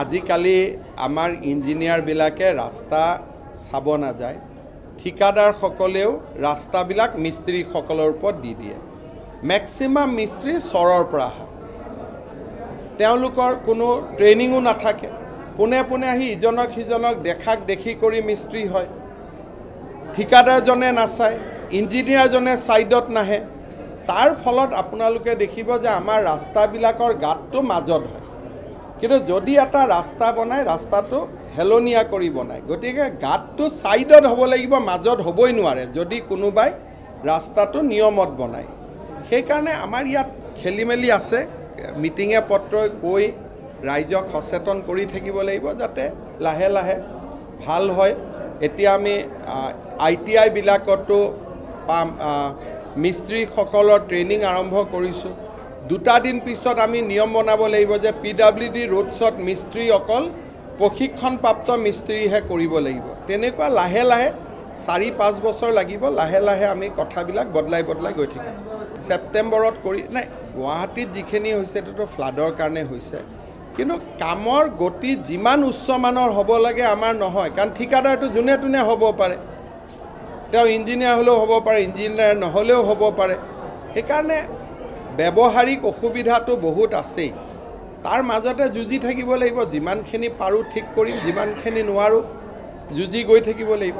আজিকালি আমাৰ ইঞ্জিনিয়াৰবিলাকে ৰাস্তা চাব নাযায়, ঠিকাদাৰসকলেও ৰাস্তাবিলাক মিস্ত্ৰীসকলৰ ওপৰত দি দিয়ে। মেক্সিমাম মিস্ত্ৰী চৰৰ পৰা আহে, তেওঁলোকৰ কোনো ট্ৰেইনিঙো নাথাকে, পোনে পোনে আহি ইজনক সিজনক দেখাক দেখি কৰি মিস্ত্ৰী হয়। ঠিকাদাৰজনে নাচায়, ইঞ্জিনিয়াৰজনে ছাইডত নাহে। তাৰ ফলত আপোনালোকে দেখিব যে আমাৰ ৰাস্তাবিলাকৰ গাঁতটো মাজত হয়, কিন্তু যদি এটা ৰাস্তা বনায় ৰাস্তাটো হেলনীয়া কৰি বনায়, গতিকে গাঁতটো ছাইডত হ'ব লাগিব, মাজত হ'বই নোৱাৰে যদি কোনোবাই ৰাস্তাটো নিয়মত বনায়। সেইকাৰণে আমাৰ ইয়াত খেলি মেলি আছে। মিটিঙে পত্ৰই কৈ ৰাইজক সচেতন কৰি থাকিব লাগিব যাতে লাহে লাহে ভাল হয়। এতিয়া আমি ITI বিলাকতো মিস্ত্ৰীসকলৰ ট্ৰেইনিং আৰম্ভ কৰিছোঁ। 2 দিন পিছত আমি নিয়ম বনাব লাগিব যে PWD ৰোডছত মিস্ত্ৰী অকল প্ৰশিক্ষণপ্ৰাপ্ত মিস্ত্ৰীহে কৰিব লাগিব। তেনেকুৱা লাহে লাহে 4-5 বছৰ লাগিব, লাহে লাহে আমি কথাবিলাক বদলাই গৈ থাকিম। ছেপ্টেম্বৰত কৰি নাই, গুৱাহাটীত যিখিনি হৈছে এইটোতো ফ্লাডৰ কাৰণে হৈছে, কিন্তু কামৰ গতি যিমান উচ্চমানৰ হ'ব লাগে আমাৰ নহয়, কাৰণ ঠিকাদাৰটো যোনে তোনে হ'ব পাৰে, তেওঁ ইঞ্জিনিয়াৰ হ'লেও হ'ব পাৰে, ইঞ্জিনিয়াৰ নহ'লেও হ'ব পাৰে। সেইকাৰণে ব্যৱহাৰিক অসুবিধাটো বহুত আছেই, তাৰ মাজতে যুঁজি থাকিব লাগিব। যিমানখিনি পাৰোঁ ঠিক কৰিম, যিমানখিনি নোৱাৰোঁ যুঁজি গৈ থাকিব লাগিব।